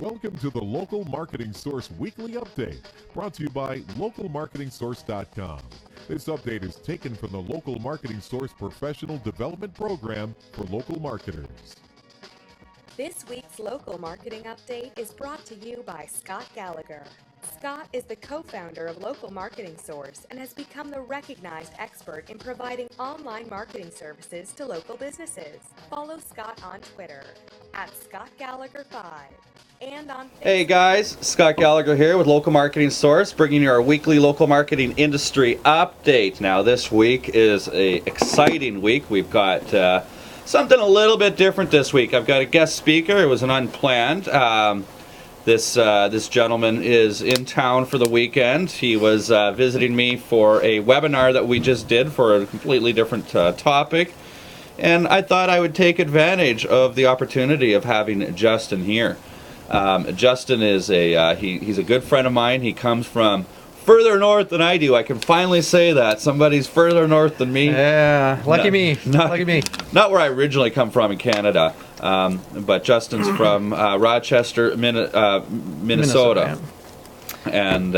Welcome to the Local Marketing Source Weekly Update, brought to you by localmarketingsource.com. This update is taken from the Local Marketing Source Professional Development Program for local marketers. This week's Local Marketing Update is brought to you by Scott Gallagher. Scott is the co-founder of Local Marketing Source and has become the recognized expert in providing online marketing services to local businesses. Follow Scott on Twitter at ScottGallagher5 and on Facebook. Hey guys, Scott Gallagher here with Local Marketing Source, bringing you our weekly local marketing industry update. Now this week is an exciting week. We've got something a little bit different this week. I've got a guest speaker. It was an unplanned. This gentleman is in town for the weekend. He was visiting me for a webinar that we just did for a completely different topic, and I thought I would take advantage of the opportunity of having Justin here. Justin is he's a good friend of mine. He comes from further north than I do. I can finally say that. Somebody's further north than me. Yeah, lucky me. Lucky me. Not where I originally come from in Canada, but Justin's from Rochester, Minnesota. And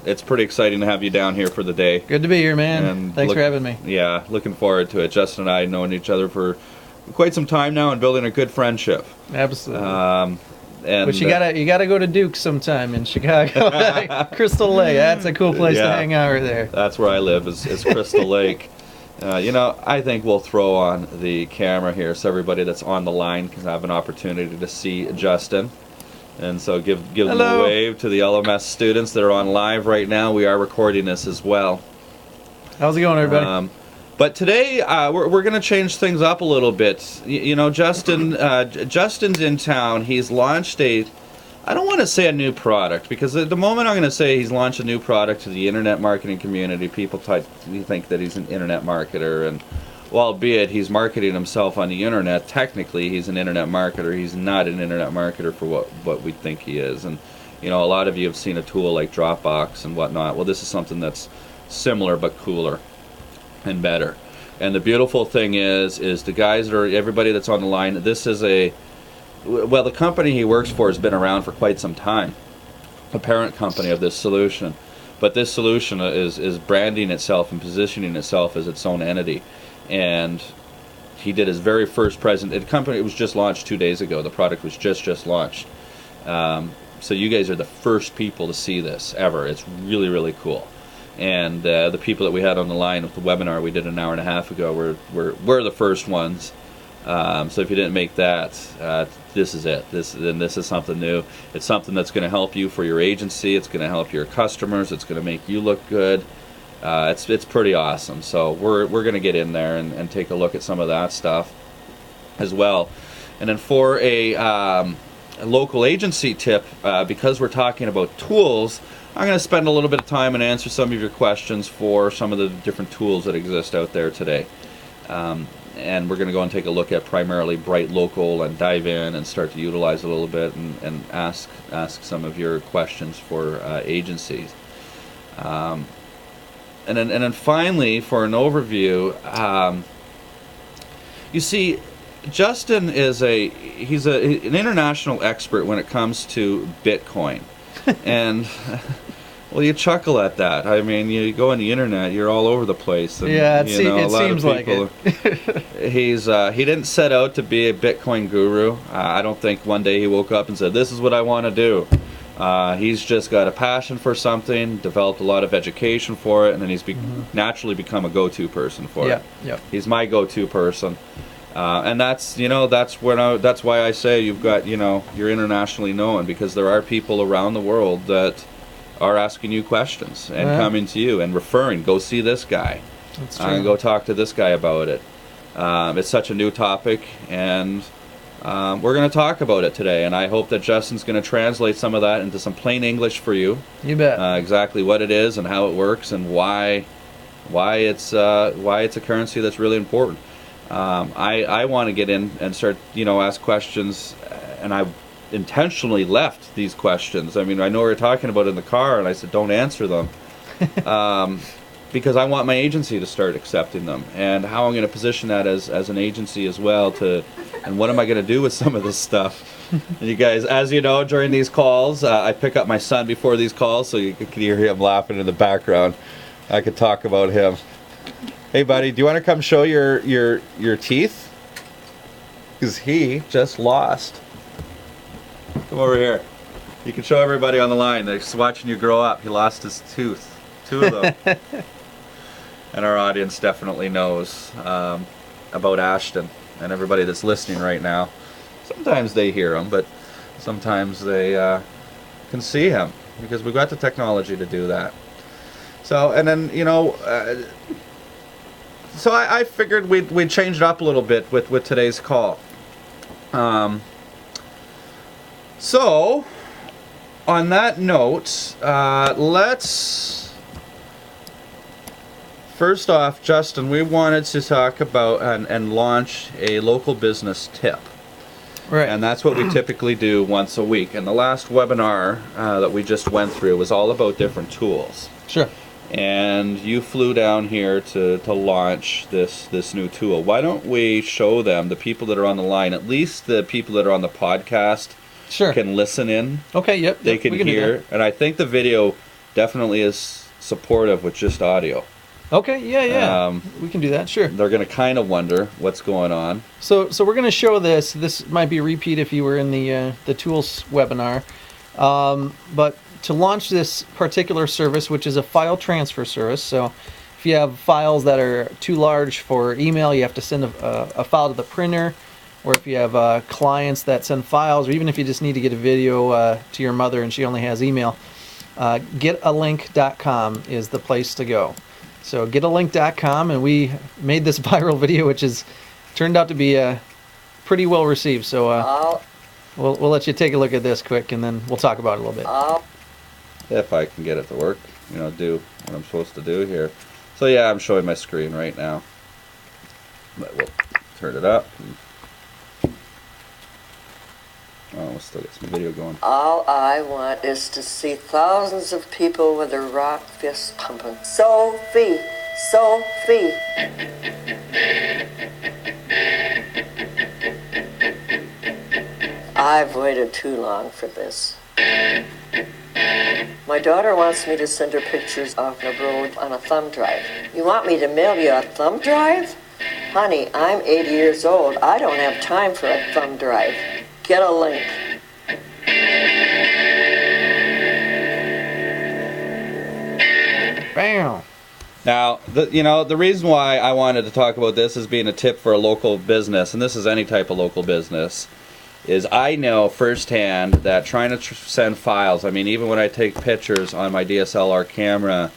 it's pretty exciting to have you down here for the day. Good to be here, man. And thanks for having me. Yeah, looking forward to it. Justin and I have known each other for quite some time now and building a good friendship. Absolutely. But you gotta go to Duke sometime in Chicago. Crystal Lake, that's a cool place to hang out right there. That's where I live, is Crystal Lake. I think we'll throw on the camera here so everybody that's on the line can have an opportunity to see Justin. And so give them a wave to the LMS students that are on live right now. We are recording this as well. How's it going, everybody? But today we're going to change things up a little bit. Justin's in town. He's launched I don't want to say a new product, because at the moment I'm going to say he's launched a new product to the internet marketing community. People think that he's an internet marketer, and albeit he's marketing himself on the internet, technically he's an internet marketer. He's not an internet marketer for what we think he is. And a lot of you have seen a tool like Dropbox and whatnot. Well, this is something that's similar but cooler and better. And the beautiful thing is the guys everybody that's on the line, this is the company he works for has been around for quite some time, a parent company of this solution. But this solution is branding itself and positioning itself as its own entity. And he did his very first company. It was just launched 2 days ago. The product was just launched. So you guys are the first people to see this ever. It's really, really cool. And the people that we had on the line with the webinar we did an hour and a half ago were the first ones. So if you didn't make that, this is it. This is something new. It's something that's going to help you for your agency. It's going to help your customers. It's going to make you look good. It's pretty awesome. So we're going to get in there and take a look at some of that stuff as well. And then for a local agency tip, because we're talking about tools, I'm going to spend a little bit of time and answer some of your questions for some of the different tools that exist out there today. And we're going to go and take a look at primarily Bright Local and dive in and start to utilize it a little bit and ask some of your questions for agencies. And then finally, for an overview, you see, Justin is he's an international expert when it comes to Bitcoin. And well, you chuckle at that. I mean, you go on the internet, you're all over the place. And, it seems like it. He didn't set out to be a Bitcoin guru. I don't think one day he woke up and said, "This is what I want to do." He's just got a passion for something, developed a lot of education for it, and then he's naturally become a go-to person for it. Yeah. He's my go-to person. And that's why I say you've got, you're internationally known, because there are people around the world that are asking you questions and coming to you and referring, go see this guy. That's true. Go talk to this guy about it. It's such a new topic, and we're going to talk about it today, and I hope that Justin's going to translate some of that into some plain English for you. You bet. Exactly what it is and how it works and why it's a currency that's really important. I want to get in and start, ask questions, and I intentionally left these questions. I mean, I know we were talking about it in the car, and I said, don't answer them. because I want my agency to start accepting them, and how I'm going to position that as an agency as well, and what am I going to do with some of this stuff. And you guys, as you know, during these calls, I pick up my son before these calls, so you can hear him laughing in the background. I could talk about him. Hey buddy, do you want to come show your teeth? Because he just lost. Come over here. You can show everybody on the line. They're just watching you grow up. He lost his tooth. 2 of them. And our audience definitely knows about Ashton, and everybody that's listening right now. Sometimes they hear him, but sometimes they can see him, because we've got the technology to do that. So, and then, you know, so I figured we'd change it up a little bit with today's call. So, on that note, let's... First off, Justin, we wanted to talk about and launch a local business tip. Right. And that's what we typically do once a week. And the last webinar that we just went through was all about different tools. Sure. And you flew down here to launch this new tool. Why don't we show them, the people that are on the line, at least the people that are on the podcast, sure, can listen in. Okay, yep. They can hear. And I think the video definitely is supportive with just audio. Okay, yeah. We can do that, sure. They're going to kind of wonder what's going on. So we're going to show this. This might be a repeat if you were in the tools webinar. But to launch this particular service, which is a file transfer service, so if you have files that are too large for email, you have to send a file to the printer, or if you have clients that send files, or even if you just need to get a video to your mother and she only has email, getalink.com is the place to go. So getalink.com, and we made this viral video, which has turned out to be pretty well received. So we'll let you take a look at this quick, and then we'll talk about it a little bit. If I can get it to work, you know, do what I'm supposed to do here. So yeah, I'm showing my screen right now. But we'll turn it up. Oh, we'll still get some video going. All I want is to see thousands of people with their rock fists pumping. Sophie! Sophie! I've waited too long for this. My daughter wants me to send her pictures of the road on a thumb drive. You want me to mail you a thumb drive? Honey, I'm 80 years old. I don't have time for a thumb drive. Get a link. Bam! Now, the reason why I wanted to talk about this as being a tip for a local business, and this is any type of local business, is I know firsthand that trying to send files, I mean, even when I take pictures on my DSLR camera,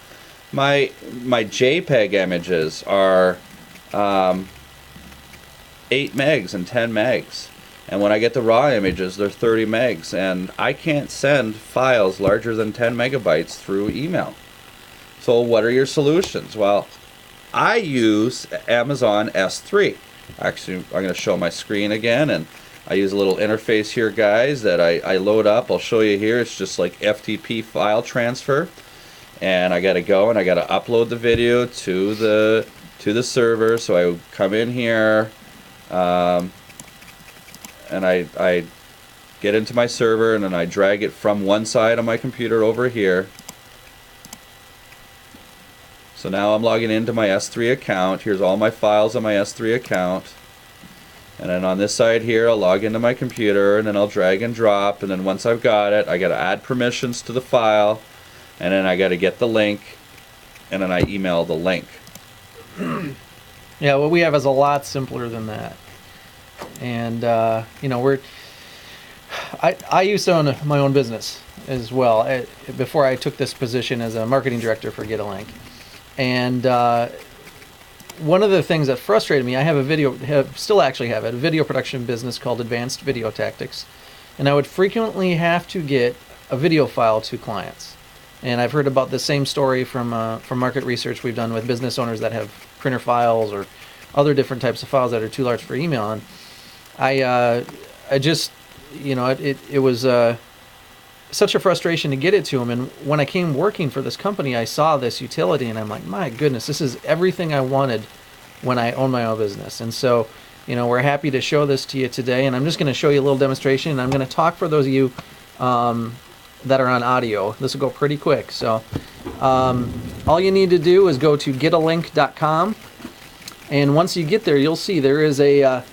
my JPEG images are 8 megs and 10 megs. And when I get the raw images, they're 30 megs. And I can't send files larger than 10 megabytes through email. So what are your solutions? Well, I use Amazon S3. Actually, I'm going to show my screen again, and I use a little interface here, guys, that I load up. I'll show you here. It's just like FTP file transfer. And I got to go and I got to upload the video to the server. So I come in here, and I get into my server, and then I drag it from one side of my computer over here. So now I'm logging into my S3 account. Here's all my files on my S3 account. And then on this side here, I'll log into my computer, and then I'll drag and drop. And then once I've got it, I got to add permissions to the file. And then I got to get the link, and then I email the link. Yeah, what we have is a lot simpler than that. And I used to own my own business as well before I took this position as a marketing director for Getalink. And one of the things that frustrated me, I have a video production business called Advanced Video Tactics, and I would frequently have to get a video file to clients. And I've heard about the same story from market research we've done with business owners that have printer files or other different types of files that are too large for email. And I just, it was such a frustration to get it to them. And when I came working for this company, I saw this utility, and I'm like, my goodness, this is everything I wanted when I owned my own business. And so, you know, we're happy to show this to you today. And I'm just going to show you a little demonstration. And I'm going to talk for those of you that are on audio. This will go pretty quick. So all you need to do is go to getalink.com. And once you get there, you'll see there is a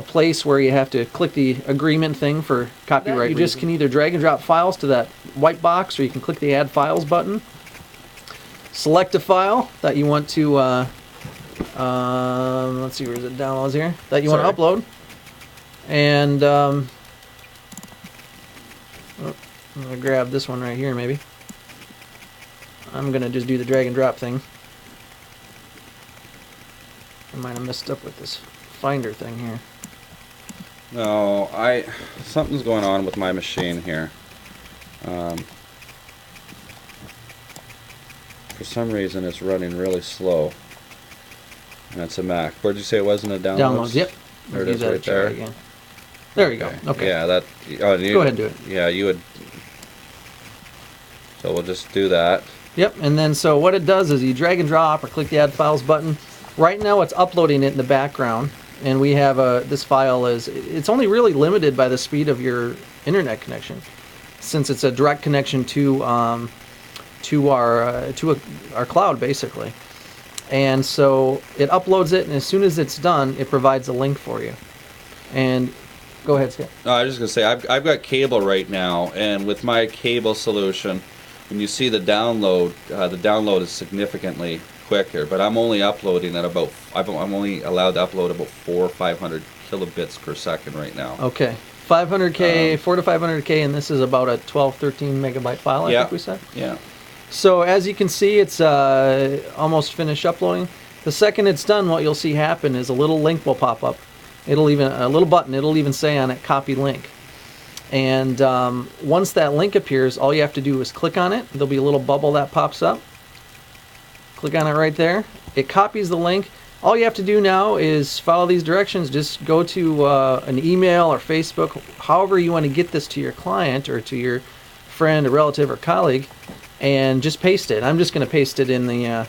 place where you have to click the agreement thing for copyright. You just can either drag and drop files to that white box, or you can click the Add Files button. Select a file that you want to, let's see, where is it? Downloads here. That you want to upload. And I'm going to grab this one right here, maybe. I'm going to just do the drag and drop thing. I might have messed up with this Finder thing here. No, something's going on with my machine here. For some reason, it's running really slow. And it's a Mac. Where'd you say it was in the downloads? Downloads, yep. There it is right there. Again. There you go. Okay. Yeah, that. Oh, go ahead and do it. Yeah, you would. So we'll just do that. Yep, and then so what it does is you drag and drop or click the Add Files button. Right now it's uploading it in the background, and we have this file it's only really limited by the speed of your internet connection, since it's a direct connection to our cloud basically. And so it uploads it, and as soon as it's done, it provides a link for you. And go ahead, Scott. No, I was just gonna say I've got cable right now, and with my cable solution, when you see the download is significantly quicker, but I'm only uploading at about, I'm only allowed to upload about 400 or 500 kilobits per second right now. Okay, 500K, 4 to 500K, and this is about a 12, 13 megabyte file, I think we said? Yeah. So as you can see, it's almost finished uploading. The second it's done, what you'll see happen is a little link will pop up. It'll even, a little button, it'll even say on it, copy link. And once that link appears, all you have to do is click on it. There'll be a little bubble that pops up. Click on it right there. It copies the link. All you have to do now is follow these directions. Just go to an email or Facebook, however you want to get this to your client or to your friend or relative or colleague, and just paste it. I'm just going to paste it in the,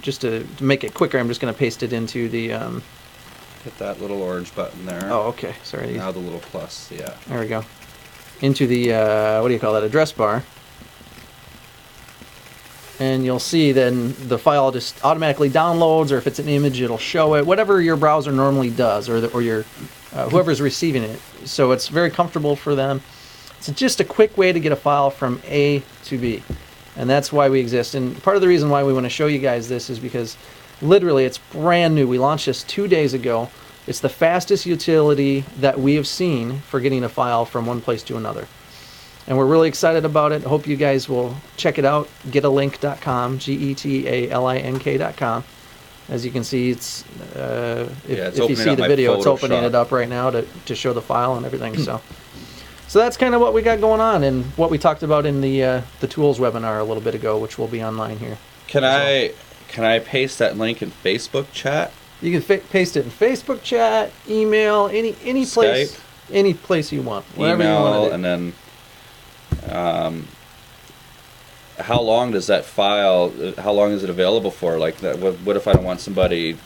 just to make it quicker, I'm just going to paste it into the... Hit that little orange button there. Oh, okay. Sorry. Now the little plus, yeah. There we go. Into the, what do you call that, address bar. And you'll see then the file just automatically downloads, or if it's an image, it'll show it, whatever your browser normally does, or your whoever's receiving it. So it's very comfortable for them. It's just a quick way to get a file from A to B. And that's why we exist. And part of the reason why we want to show you guys this is because literally it's brand new. We launched this 2 days ago. It's the fastest utility that we have seen for getting a file from one place to another. And we're really excited about it. Hope you guys will check it out. Getalink.com, getalink.com. As you can see, it's if you see the video, it's opening it up right now to show the file and everything. So that's kind of what we got going on, and what we talked about in the tools webinar a little bit ago, which will be online here. Can I paste that link in Facebook chat? You can paste it in Facebook chat, email, any place, Skype? Any place you want. Whatever Email, you want to do. and then how long does that file? How long is it available for? Like, that, what if I don't want somebody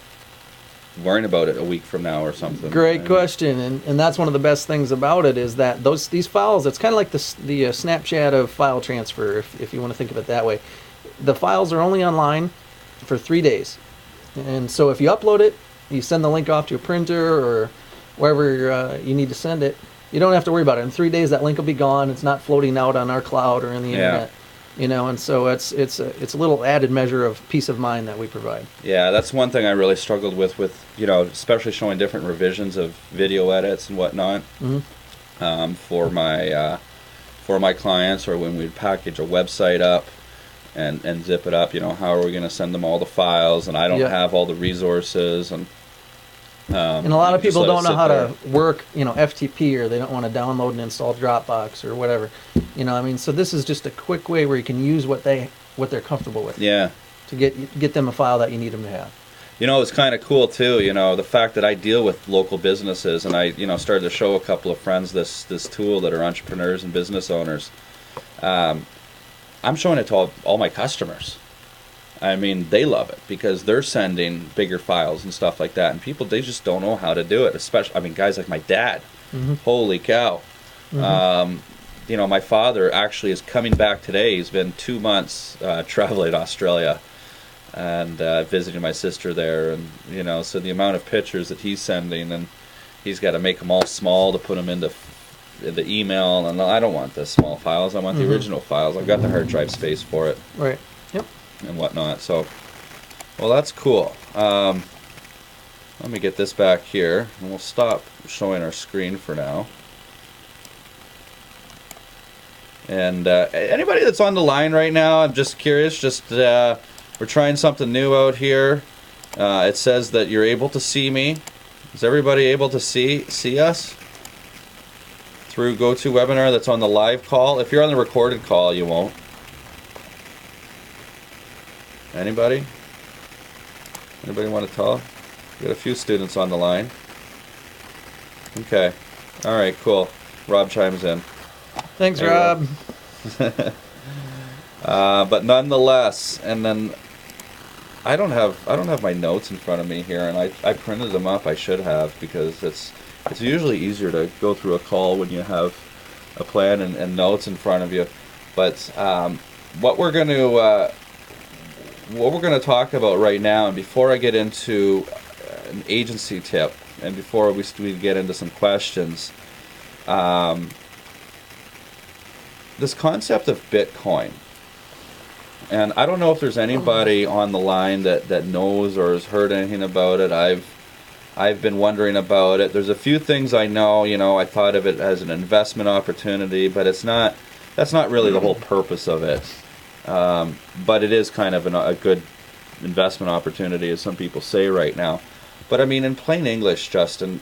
worrying about it a week from now or something? Great question, and that's one of the best things about it is that these files. It's kind of like the Snapchat of file transfer, if you want to think of it that way. The files are only online for 3 days, and so if you upload it, you send the link off to a printer or wherever you need to send it. You don't have to worry about it. In 3 days, that link will be gone. It's not floating out on our cloud or in the internet, you know. And so it's a little added measure of peace of mind that we provide. Yeah, that's one thing I really struggled with you know, especially showing different revisions of video edits and whatnot for my clients, or when we'd package a website up and zip it up. You know, how are we going to send them all the files? And I don't have all the resources and. And a lot of people don't know how to work, you know, FTP, or they don't want to download and install Dropbox or whatever. You know, I mean, so this is just a quick way where you can use what they're comfortable with. Yeah. To get them a file that you need them to have. You know, it's kind of cool too, you know, the fact that I deal with local businesses, and I, you know, started to show a couple of friends this tool that are entrepreneurs and business owners. I'm showing it to all my customers. I mean, they love it because they're sending bigger files and stuff like that, and people, they just don't know how to do it, especially, I mean, guys like my dad. Holy cow. You know, my father actually is coming back today. He's been 2 months traveling Australia and visiting my sister there, and you know, so the amount of pictures that he's sending, and he's got to make them all small to put them into the email, and I don't want the small files, I want the original files. I've got the hard drive space for it, Right. Yep. and whatnot. So, well, that's cool. Let me get this back here, and we'll stop showing our screen for now. And anybody that's on the line right now, I'm just curious, we're trying something new out here. It says that you're able to see me. Is everybody able to see us through GoToWebinar that's on the live call? If you're on the recorded call, you won't. Anybody? Anybody want to tell? We got a few students on the line. Okay. All right, cool. Rob chimes in. Thanks, Hey, Rob. But nonetheless, and then I don't have my notes in front of me here, and I printed them up. I should have, because it's usually easier to go through a call when you have a plan and notes in front of you. But what we're going to talk about right now, and before I get into an agency tip, and before we get into some questions, this concept of Bitcoin. And I don't know if there's anybody on the line that knows or has heard anything about it. I've been wondering about it. There's a few things I know. You know, I thought of it as an investment opportunity, but it's not. That's not really the whole purpose of it. But it is kind of a good investment opportunity, as some people say right now. But I mean, in plain English, Justin,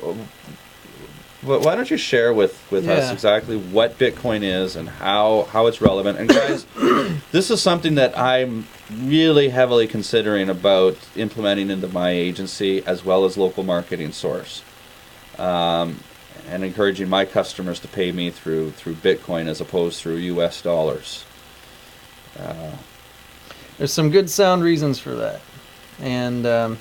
why don't you share with us exactly what Bitcoin is and how it's relevant? And guys, this is something that I'm really heavily considering about implementing into my agency as well as Local Marketing Source, and encouraging my customers to pay me through Bitcoin as opposed through US dollars. There's some good sound reasons for that. And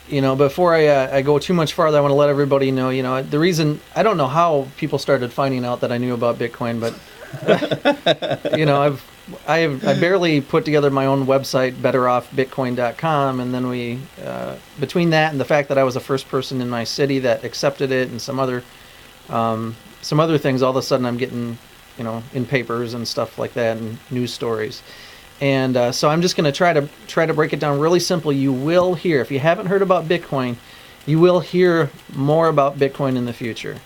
you know, before I go too much farther, I want to let everybody know, you know, the reason, I don't know how people started finding out that I knew about Bitcoin, but, you know, I barely put together my own website, betteroffbitcoin.com, and then between that and the fact that I was the first person in my city that accepted it, and some other things, all of a sudden I'm getting, you know, in papers and stuff like that, and news stories. And so I'm just going to try to break it down really simple. You will hear, if you haven't heard about Bitcoin, you will hear more about Bitcoin in the future.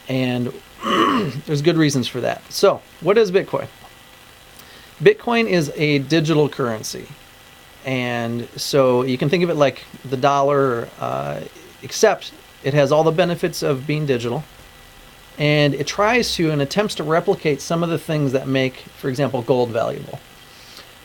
And there's good reasons for that. So, what is Bitcoin? Bitcoin is a digital currency. And so you can think of it like the dollar, except it has all the benefits of being digital. And it tries to and attempts to replicate some of the things that make, for example, gold valuable.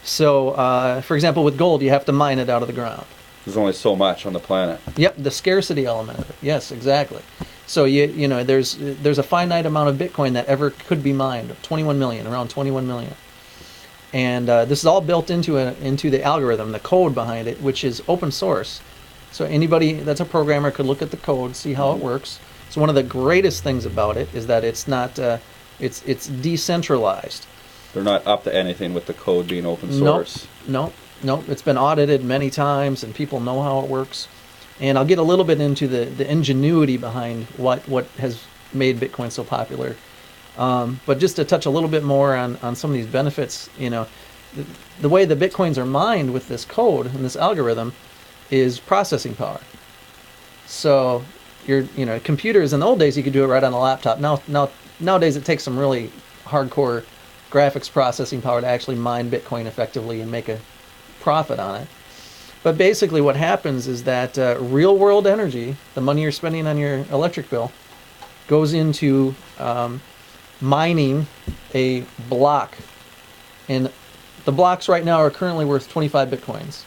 So, for example, with gold, you have to mine it out of the ground. There's only so much on the planet. Yep, the scarcity element of it. Yes, exactly. So you know, there's a finite amount of Bitcoin that ever could be mined, 21 million, around 21 million. And this is all built into the algorithm, the code behind it, which is open source. So anybody that's a programmer could look at the code, see how it works. So one of the greatest things about it is that it's not it's decentralized. They're not up to anything with the code being open source. Nope. It's been audited many times, and people know how it works. And I'll get a little bit into the ingenuity behind what has made Bitcoin so popular. But just to touch a little bit more on some of these benefits, you know, the way the Bitcoins are mined with this code and this algorithm is processing power. So computers in the old days, you could do it right on a laptop. Nowadays it takes some really hardcore graphics processing power to actually mine Bitcoin effectively and make a profit on it. But basically what happens is that real world energy, the money you're spending on your electric bill, goes into mining a block. And the blocks right now are currently worth 25 Bitcoins.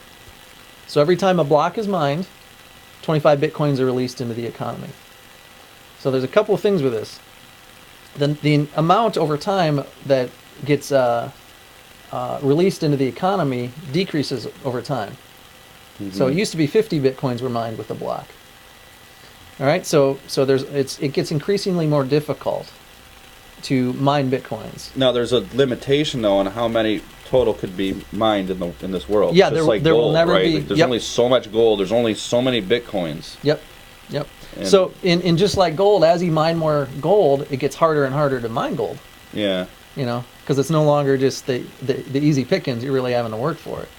So every time a block is mined, 25 Bitcoins are released into the economy. So there's a couple of things with this. The amount over time that gets released into the economy decreases over time. So it used to be 50 Bitcoins were mined with a block. All right, so it gets increasingly more difficult to mine Bitcoins. Now there's a limitation though on how many total could be mined in this world. Yeah, just there will never right? be. Like there's only so much gold. There's only so many Bitcoins. Yep. And So in just like gold, as you mine more gold, it gets harder and harder to mine gold. Yeah. You know, because it's no longer just the easy pickings. You're really having to work for it.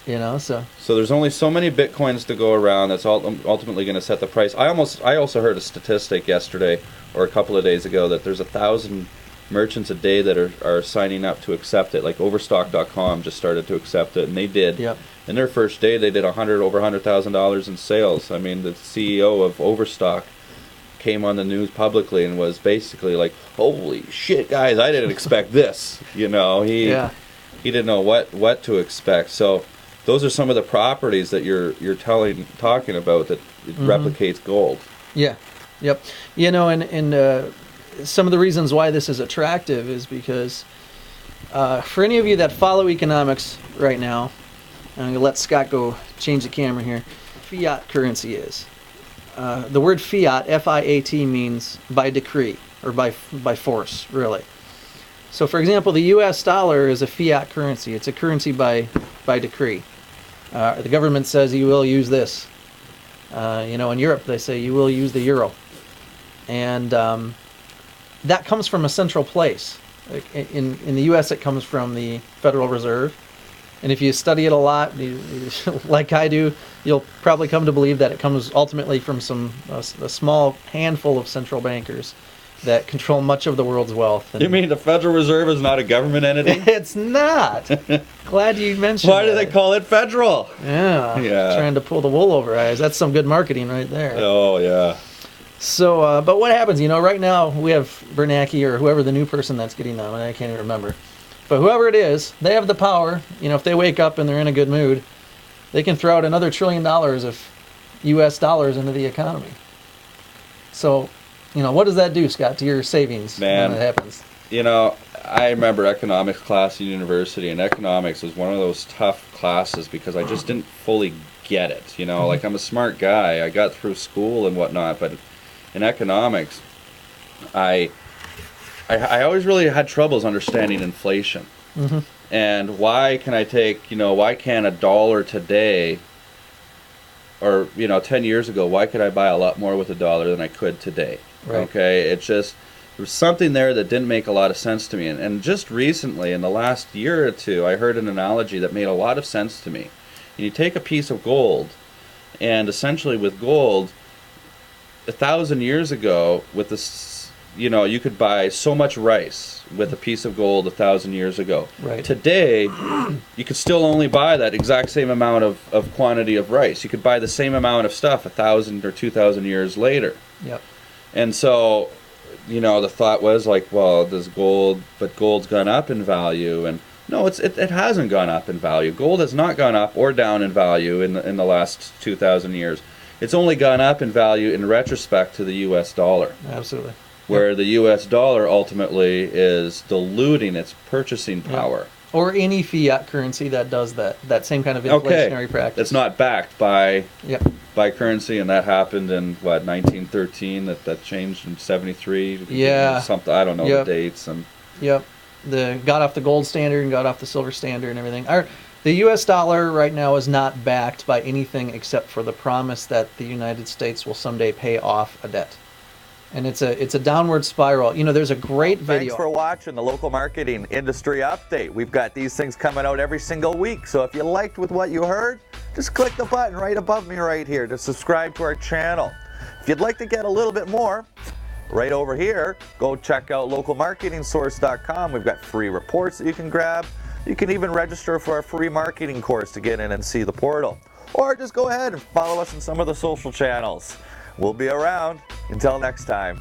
You know, so there's only so many Bitcoins to go around. That's ultimately going to set the price. I also heard a statistic yesterday or a couple of days ago that there's 1,000 merchants a day that are signing up to accept it. Like Overstock.com just started to accept it, and they did. Yep. In their first day, they did over $100,000 in sales. I mean, the CEO of Overstock came on the news publicly and was basically like, "Holy shit, guys! I didn't expect this." You know, he didn't know what to expect. So those are some of the properties that you're talking about that it replicates gold. Yeah. Yep. You know, and some of the reasons why this is attractive is because for any of you that follow economics right now, I'm going to let Scott go change the camera here. Fiat currency is. The word fiat, F-I-A-T, means by decree or by force, really. So, for example, the U.S. dollar is a fiat currency. It's a currency by decree. The government says you will use this. You know, in Europe, they say you will use the euro. And that comes from a central place. In the U.S., it comes from the Federal Reserve. And if you study it a lot, like I do, you'll probably come to believe that it comes ultimately from a small handful of central bankers that control much of the world's wealth. And you mean the Federal Reserve is not a government entity? It's not. Glad you mentioned Why do they call it federal? Yeah. Trying to pull the wool over eyes. That's some good marketing right there. Oh, yeah. So, but what happens, you know, right now we have Bernanke or whoever the new person that's getting on, I can't even remember. But whoever it is, they have the power. You know, if they wake up and they're in a good mood, they can throw out another $1 trillion of U.S. dollars into the economy. So, you know, what does that do, Scott, to your savings when it happens? You know, I remember economics class in university, and economics was one of those tough classes because I just didn't fully get it. You know, like I'm a smart guy. I got through school and whatnot, but in economics, I always really had troubles understanding inflation. And why can't a dollar today, or, you know, 10 years ago, why could I buy a lot more with a dollar than I could today? Right. Okay, it's just, there was something there that didn't make a lot of sense to me. And just recently, in the last year or two, I heard an analogy that made a lot of sense to me. And you take a piece of gold, and essentially with gold, 1,000 years ago, with this, you know, you could buy so much rice with a piece of gold 1,000 years ago. Right. Today, you could still only buy that exact same amount of quantity of rice. You could buy the same amount of stuff 1,000 or 2,000 years later. Yep. And so, you know, the thought was like, well, gold's gone up in value, and no, it hasn't gone up in value. Gold has not gone up or down in value in the last 2,000 years. It's only gone up in value in retrospect to the U.S. dollar. Absolutely. Where the U.S. dollar ultimately is diluting its purchasing power. Or any fiat currency that does that same kind of inflationary practice. It's not backed by Yep. by currency, and that happened in 1913. That changed in 73. Yeah. Something, I don't know Yep. the dates. And Yep. Got off the gold standard and got off the silver standard and everything. The U.S. dollar right now is not backed by anything except for the promise that the United States will someday pay off a debt. And it's a downward spiral. You know, there's a great video. Thanks for watching the Local Marketing Industry Update. We've got these things coming out every single week. So if you liked with what you heard, just click the button right above me right here to subscribe to our channel. If you'd like to get a little bit more, right over here, go check out localmarketingsource.com. We've got free reports that you can grab. You can even register for our free marketing course to get in and see the portal. Or just go ahead and follow us on some of the social channels. We'll be around. Until next time.